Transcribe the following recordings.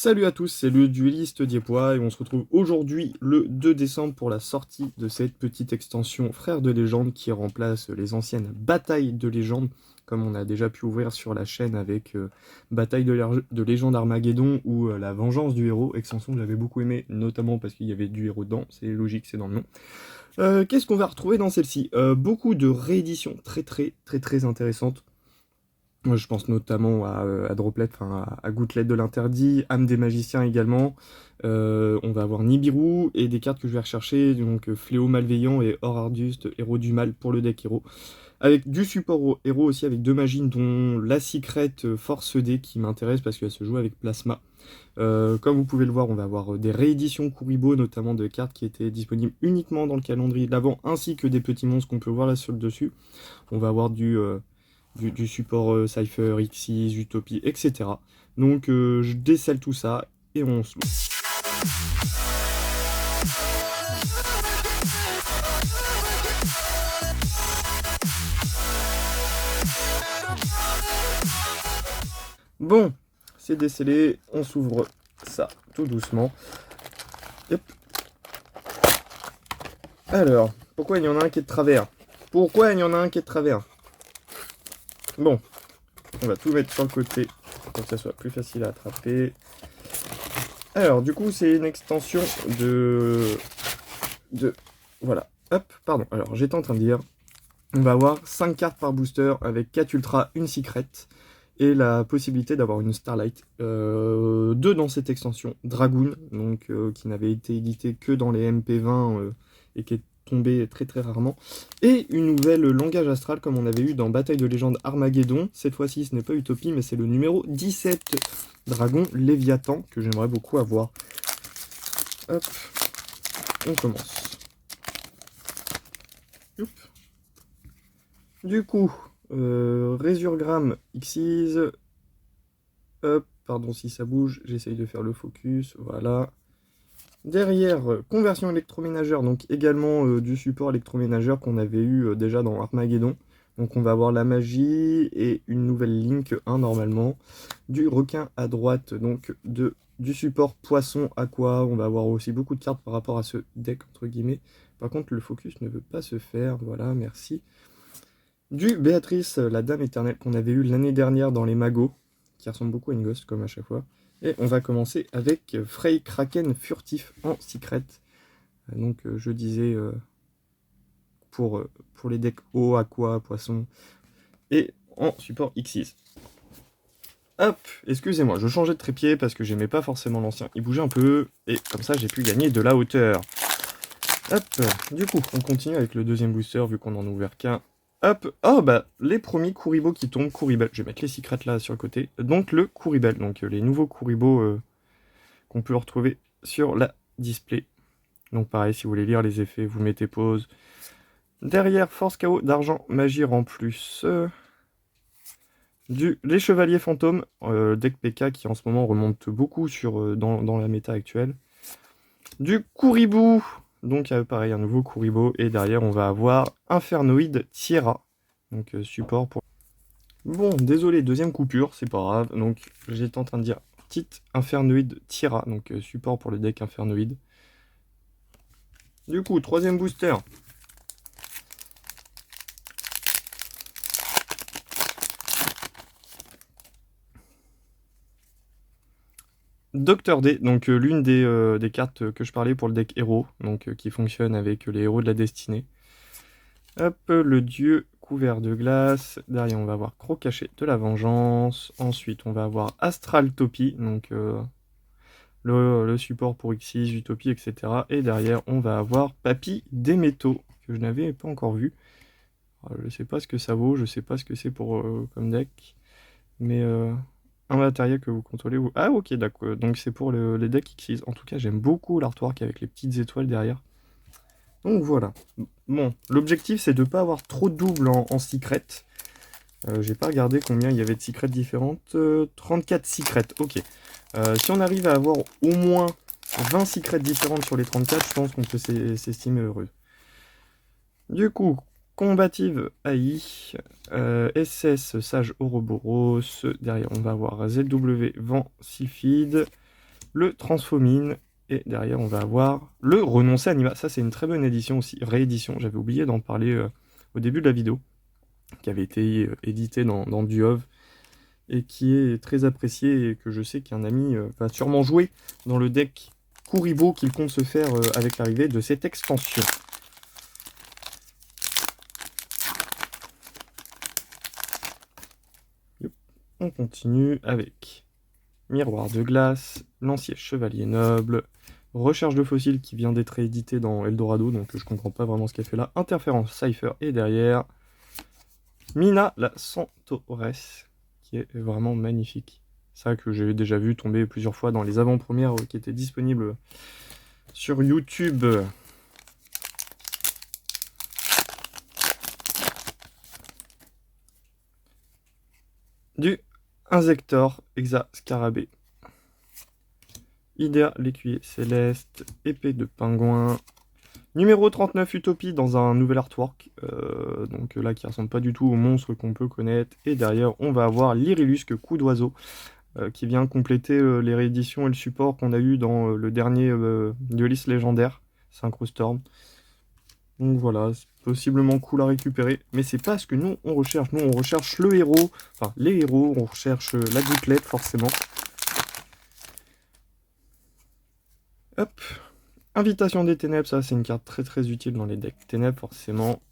Salut à tous, c'est le dueliste Diepois et on se retrouve aujourd'hui le 2 décembre pour la sortie de cette petite extension Frères de légende qui remplace les anciennes batailles de légende comme on a déjà pu ouvrir sur la chaîne avec Bataille de légende Armageddon ou La vengeance du héros, extension que j'avais beaucoup aimé notamment parce qu'il y avait du héros dedans, c'est logique, c'est dans le nom. Qu'est-ce qu'on va retrouver dans celle-ci? Beaucoup de rééditions très intéressantes. Moi, je pense notamment à Droplet, enfin à Gouttelette de l'Interdit, Âme des Magiciens également. On va avoir Nibiru et des cartes que je vais rechercher, donc Fléau Malveillant et Or Arduste, Héros du Mal pour le deck héros. Avec du support au héros aussi, avec deux magines, dont la Secret Force D qui m'intéresse parce qu'elle se joue avec Plasma. Comme vous pouvez le voir, on va avoir des rééditions Kuribo, notamment de cartes qui étaient disponibles uniquement dans le calendrier de l'avant, ainsi que des petits monstres qu'on peut voir là sur le dessus. On va avoir du support Cypher, Xyz, Utopie, etc. Donc je décèle tout ça et on se lance. Bon, c'est décellé, on s'ouvre ça tout doucement. Hop. Alors, pourquoi il y en a un qui est de travers? Pourquoi il y en a un qui est de travers? Bon, on va tout mettre sur le côté pour que ça soit plus facile à attraper. Alors, du coup, c'est une extension Voilà. Hop, pardon. Alors, j'étais en train de dire, on va avoir 5 cartes par booster avec 4 ultra, une secret, et la possibilité d'avoir une Starlight. 2 dans cette extension. Dragoon, donc qui n'avait été édité que dans les MP20 et qui est tombé très rarement. Et une nouvelle langage astral comme on avait eu dans Bataille de légende Armageddon. Cette fois-ci, ce n'est pas Utopie, mais c'est le numéro 17. Dragon Léviathan, que j'aimerais beaucoup avoir. Hop, on commence. Hop. Du coup, Résurgramme Xyz. Hop, pardon si ça bouge, j'essaye de faire le focus, voilà. Derrière, conversion électroménagère, donc également du support électroménageur qu'on avait eu déjà dans Armageddon. Donc on va avoir la magie et une nouvelle Link 1 normalement. Du requin à droite, donc du support poisson aqua. On va avoir aussi beaucoup de cartes par rapport à ce deck entre guillemets. Par contre le focus ne veut pas se faire, voilà, merci. Du Béatrice, la Dame Éternelle qu'on avait eu l'année dernière dans les Magos, qui ressemble beaucoup à une ghost comme à chaque fois. Et on va commencer avec Frey Kraken Furtif en secret. Donc je disais pour les decks eau, aqua, poisson et en support Xyz. Hop, excusez-moi, je changeais de trépied parce que j'aimais pas forcément l'ancien. Il bougeait un peu et comme ça j'ai pu gagner de la hauteur. Hop, du coup on continue avec le deuxième booster vu qu'on en a ouvert qu'un. Hop, oh bah les premiers Kuribo qui tombent, Kuribel. Je vais mettre les secrets là sur le côté. Donc le Kuribel, donc les nouveaux Kuribo qu'on peut retrouver sur la display. Donc pareil, si vous voulez lire les effets, vous mettez pause. Derrière, Force KO d'argent, magie en plus. Les Chevaliers Fantômes, deck PK qui en ce moment remonte beaucoup dans la méta actuelle. Du Kuribo, donc pareil, un nouveau Kuribo. Et derrière, on va avoir Infernoïde Tierra, donc support pour... Bon, désolé, deuxième coupure, c'est pas grave. Donc j'étais en train de dire petite Infernoïde Tierra, donc support pour le deck Infernoïde. Du coup, troisième booster. Docteur D, donc l'une des cartes que je parlais pour le deck héros, donc qui fonctionne avec les héros de la destinée. Hop, le dieu couvert de glace. Derrière, on va avoir Croc-Caché de la vengeance. Ensuite, on va avoir Astral Topie, donc le support pour Xyz, Utopie, etc. Et derrière, on va avoir Papy des métaux, que je n'avais pas encore vu. Alors, je sais pas ce que ça vaut, je sais pas ce que c'est pour comme deck. Mais un matériel que vous contrôlez. Ah ok, d'accord. Donc c'est pour les decks Xyz. En tout cas, j'aime beaucoup l'artwork avec les petites étoiles derrière. Donc voilà. Bon, l'objectif c'est de ne pas avoir trop de doubles en secret. J'ai pas regardé combien il y avait de secrets différentes. 34 secrets, ok. Si on arrive à avoir au moins 20 secrets différentes sur les 34, je pense qu'on peut s'estimer heureux. Du coup, combative AI, SS Sage Ouroboros, derrière on va avoir ZW Vent Sylphide, le Transfomine. Et derrière, on va avoir le Renoncé Anima. Ça, c'est une très bonne édition aussi, réédition. J'avais oublié d'en parler au début de la vidéo, qui avait été édité dans Duov, et qui est très apprécié, et que je sais qu'un ami va sûrement jouer dans le deck Kuribo qu'il compte se faire avec l'arrivée de cette extension. On continue avec Miroir de glace, Lancier Chevalier Noble, Recherche de fossiles qui vient d'être édité dans Eldorado, donc je comprends pas vraiment ce qu'elle fait là. Interférence Cypher, et derrière Mina la Centauresse, qui est vraiment magnifique. Ça que j'ai déjà vu tomber plusieurs fois dans les avant-premières qui étaient disponibles sur YouTube. Du Insector Hexa Scarabée. Idea l'écuyer céleste, épée de pingouin. Numéro 39 Utopie dans un nouvel artwork, donc là qui ressemble pas du tout au monstre qu'on peut connaître. Et derrière on va avoir l'Irilusque coup d'oiseau, qui vient compléter les rééditions et le support qu'on a eu dans le dernier dueliste légendaire, Synchrostorm. Donc voilà, c'est possiblement cool à récupérer, mais c'est pas ce que nous on recherche. Nous on recherche le héros, enfin les héros, on recherche la gouttelette forcément. Hop, Invitation des Ténèbres, ça c'est une carte très très utile dans les decks Ténèbres forcément.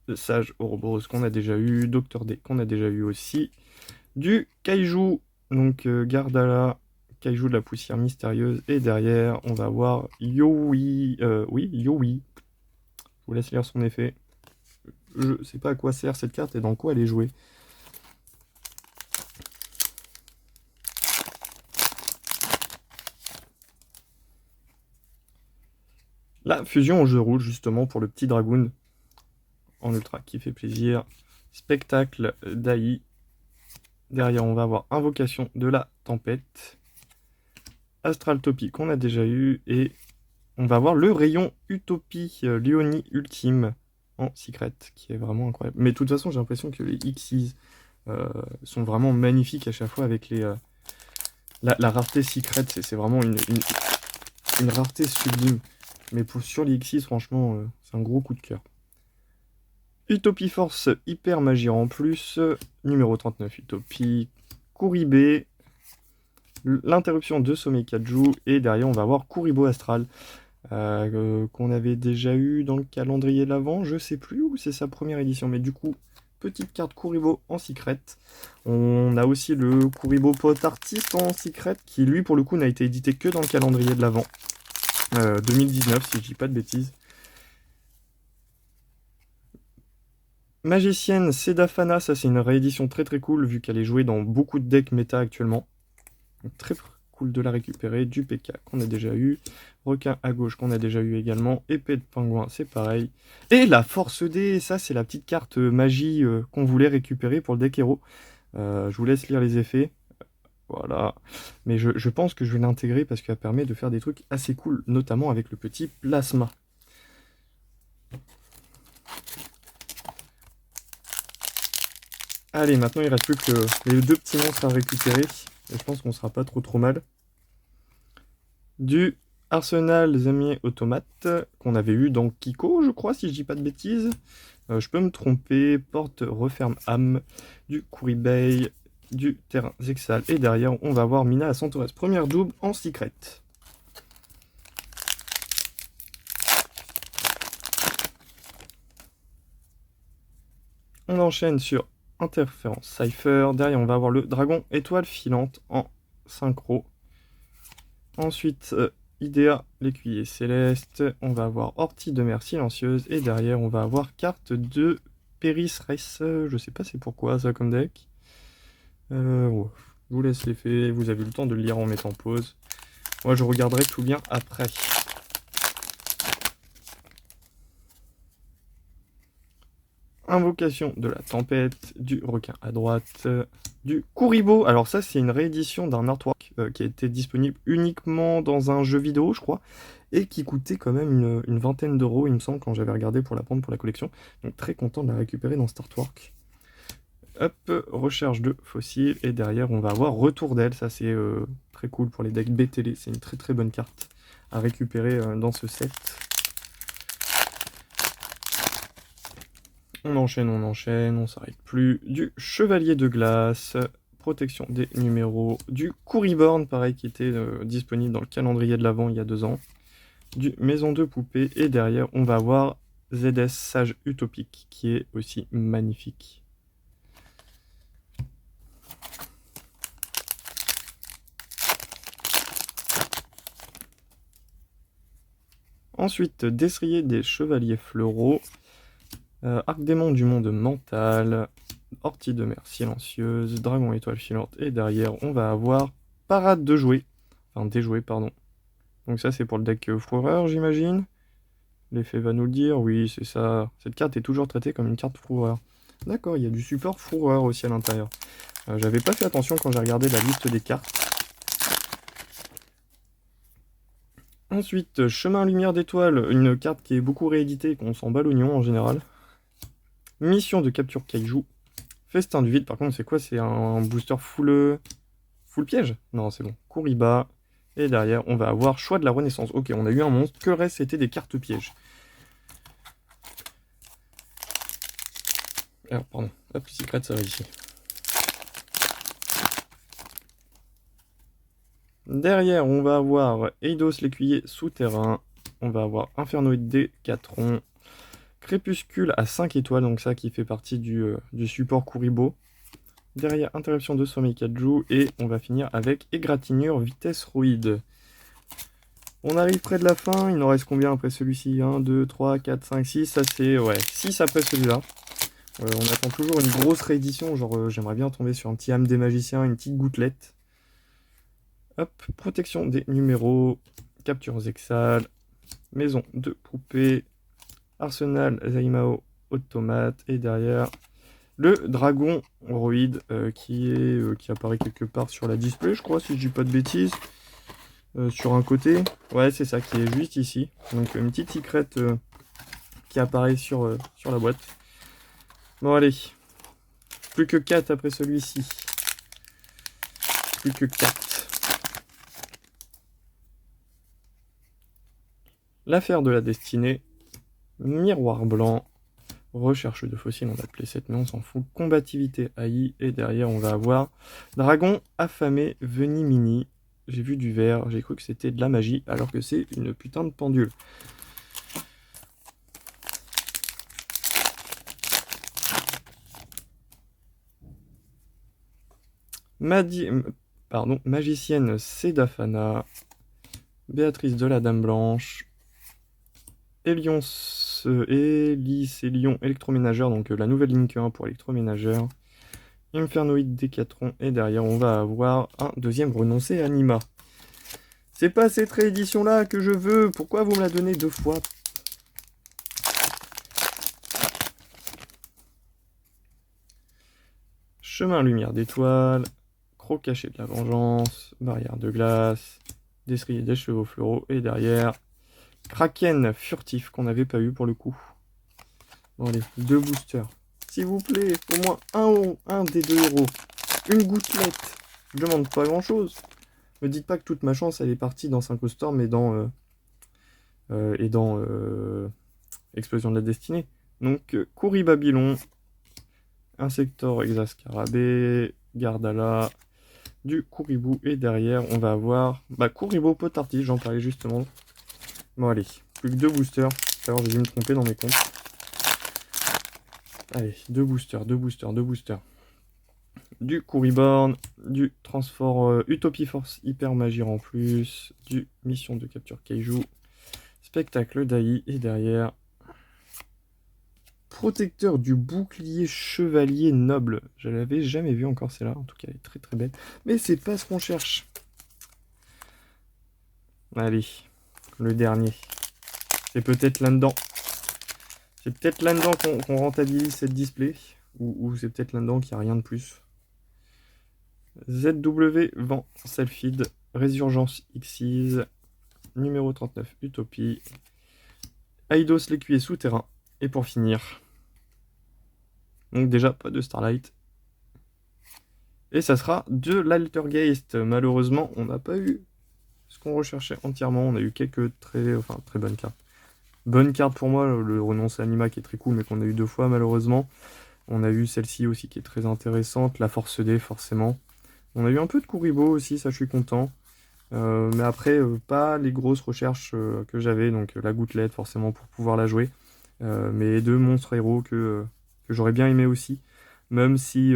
Le Sage Ouroboros qu'on a déjà eu, Docteur D qu'on a déjà eu aussi. Du Kaiju, donc Gardala, Kaiju de la poussière mystérieuse, et derrière on va avoir Yowie, Yowie. Je vous laisse lire son effet. Je sais pas à quoi sert cette carte et dans quoi elle est jouée. La fusion au jeu rouge, justement, pour le petit Dragoon en ultra qui fait plaisir. Spectacle d'Aï. Derrière, on va avoir Invocation de la Tempête. Astraltopie qu'on a déjà eu. Et on va avoir le rayon Utopie Léonie Ultime en secret, qui est vraiment incroyable. Mais de toute façon, j'ai l'impression que les Xyz sont vraiment magnifiques à chaque fois avec les la rareté secret. C'est vraiment une rareté sublime. Mais sur les Xyz, franchement, c'est un gros coup de cœur. Utopie Force Hyper Magie en plus, numéro 39 Utopie, Kuribe, l'interruption de Sommeil Kaju, et derrière on va avoir Kuribo Astral, qu'on avait déjà eu dans le calendrier de l'avant, je sais plus, ou c'est sa première édition, mais du coup, petite carte Kuribo en secret. On a aussi le Kuribo Pot Artiste en secret, qui lui pour le coup n'a été édité que dans le calendrier de l'avant, 2019 si je dis pas de bêtises. Magicienne Sedafana, ça c'est une réédition très très cool vu qu'elle est jouée dans beaucoup de decks méta actuellement. Donc, très cool de la récupérer. Du PK qu'on a déjà eu. Requin à gauche qu'on a déjà eu également. Épée de pingouin, c'est pareil. Et la Force D, ça c'est la petite carte magie qu'on voulait récupérer pour le deck héros. Je vous laisse lire les effets. Voilà. Mais je pense que je vais l'intégrer parce qu'elle permet de faire des trucs assez cool, notamment avec le petit plasma. Allez, maintenant il reste plus que les deux petits monstres à récupérer. Et je pense qu'on sera pas trop mal. Du Arsenal Zamier Automate, qu'on avait eu dans Kiko, je crois, si je dis pas de bêtises. Je peux me tromper. Porte referme âme. Du Kuribei. Du Terrain Zexal. Et derrière, on va avoir Mina la Centauresse. Première double en secret. On enchaîne sur Interférence Cypher. Derrière, on va avoir le Dragon Étoile Filante en synchro. Ensuite, Idea, l'écuyer céleste. On va avoir Ortie de mer silencieuse. Et derrière, on va avoir carte de Peris Race. Je sais pas c'est pourquoi ça comme deck. Ouais. Je vous laisse l'effet. Vous avez eu le temps de le lire en mettant pause. Moi, je regarderai tout bien après. Invocation de la tempête, du requin à droite, du Kuribo. Alors ça c'est une réédition d'un artwork qui a été disponible uniquement dans un jeu vidéo je crois, et qui coûtait quand même une vingtaine d'euros il me semble quand j'avais regardé pour la prendre pour la collection. Donc très content de la récupérer dans cet artwork. Hop, recherche de fossiles. Et derrière, on va avoir retour d'aile. Ça, c'est très cool pour les decks BTL. C'est une très très bonne carte à récupérer dans ce set. On enchaîne, on s'arrête plus. Du chevalier de glace, protection des numéros. Du Couriborn, pareil, qui était disponible dans le calendrier de l'Avent il y a 2 ans. Du maison de poupée. Et derrière, on va avoir ZS Sage Utopique, qui est aussi magnifique. Ensuite, destrier des chevaliers fleuraux, arc démon du monde mental, ortie de mer silencieuse, dragon étoile filante, et derrière on va avoir parade de jouets, enfin des jouets pardon. Donc ça c'est pour le deck fourreur j'imagine. L'effet va nous le dire, oui c'est ça. Cette carte est toujours traitée comme une carte fourreur. D'accord, il y a du support fourreur aussi à l'intérieur. J'avais pas fait attention quand j'ai regardé la liste des cartes. Ensuite, Chemin Lumière d'Étoile, une carte qui est beaucoup rééditée et qu'on s'en bat l'oignon en général. Mission de capture Kaiju. Festin du vide, par contre, c'est quoi? C'est un booster full piège? Non, c'est bon. Kuriba. Et derrière, on va avoir Choix de la Renaissance. Ok, on a eu un monstre. Que reste, c'était des cartes pièges. Alors, pardon. Hop, Secret, ça va ici. Derrière, on va avoir Eidos l'écuyer souterrain. On va avoir Infernoid Décatron. Crépuscule à 5 étoiles, donc ça qui fait partie du support Kuribo. Derrière, interruption de sommeil Kaiju. Et on va finir avec égratignure vitesse Roid. On arrive près de la fin. Il en reste combien après celui-ci? 1, 2, 3, 4, 5, 6. Ça c'est 6 après celui-là. On attend toujours une grosse réédition. Genre j'aimerais bien tomber sur un petit âme des magiciens, une petite gouttelette. Hop, protection des numéros. Capture Zexal. Maison de poupée. Arsenal Zaimao automate. Et derrière le dragon Roid qui apparaît quelque part sur la display, je crois, si je dis pas de bêtises. Sur un côté, ouais, c'est ça, qui est juste ici. Donc une petite secret qui apparaît sur la boîte. Bon, allez. Plus que 4 après celui-ci. Plus que 4. L'affaire de la destinée. Miroir blanc. Recherche de fossiles, on va appeler cette, mais on s'en fout. Combativité AI. Et derrière, on va avoir Dragon affamé Venimini. J'ai vu du vert, j'ai cru que c'était de la magie, alors que c'est une putain de pendule. Magicienne Sedafana. Béatrice de la Dame Blanche. Elios Lion électroménageur, donc la nouvelle ligne 1 pour électroménageur. Infernoid Décatron, et derrière on va avoir un deuxième renoncé Anima. C'est pas cette réédition là que je veux, pourquoi vous me la donnez 2 fois? Chemin Lumière d'Étoile, Croc caché de la Vengeance, Barrière de glace, Destrier des chevaux fleuraux, et derrière Kraken furtif qu'on n'avait pas eu pour le coup. Bon allez, 2 boosters. S'il vous plaît, au moins un des 2 héros. Une gouttelette. Je demande pas grand chose. Me dites pas que toute ma chance elle est partie dans Syncostorm et dans Explosion de la Destinée. Donc Courri Babylon, Insector Exascarabée, Gardala, du Kouribou, et derrière on va avoir Kouribo Potartis, j'en parlais justement. Bon allez, plus que 2 boosters. Tout à l'heure j'ai dû me tromper dans mes comptes. Allez, 2 boosters. Du Couriborn, du Transfort Utopie Force Hyper Magir en plus, du Mission de capture Kaiju, Spectacle d'Aï, et derrière Protecteur du bouclier chevalier noble. Je l'avais jamais vu encore celle-là, en tout cas elle est très très belle. Mais c'est pas ce qu'on cherche. Allez, le dernier. C'est peut-être là-dedans. C'est peut-être là-dedans qu'on rentabilise cette display. Ou c'est peut-être là-dedans qu'il n'y a rien de plus. ZW Vent Selfid, Résurgence Xyz, numéro 39 Utopie, Eidos l'écuyer souterrain, et pour finir, donc déjà pas de Starlight, Et ça sera de l'Altergeist. Malheureusement, on n'a pas eu ce qu'on recherchait entièrement. On a eu quelques très bonnes cartes. Bonne carte pour moi, le renoncer Anima qui est très cool, mais qu'on a eu 2 fois malheureusement. On a eu celle-ci aussi qui est très intéressante, la Force D forcément. On a eu un peu de Kuribo aussi, ça je suis content. Mais après, pas les grosses recherches que j'avais, donc la gouttelette forcément pour pouvoir la jouer. Mais 2 monstres héros que j'aurais bien aimé aussi. Même si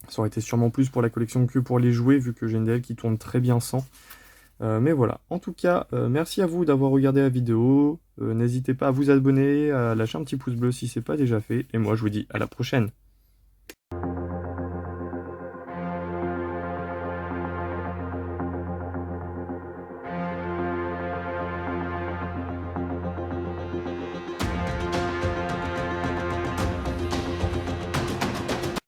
ça aurait été sûrement plus pour la collection que pour les jouer, vu que j'ai une DL qui tourne très bien sans. Mais voilà, en tout cas, merci à vous d'avoir regardé la vidéo. N'hésitez pas à vous abonner, à lâcher un petit pouce bleu si c'est pas déjà fait. Et moi, je vous dis à la prochaine.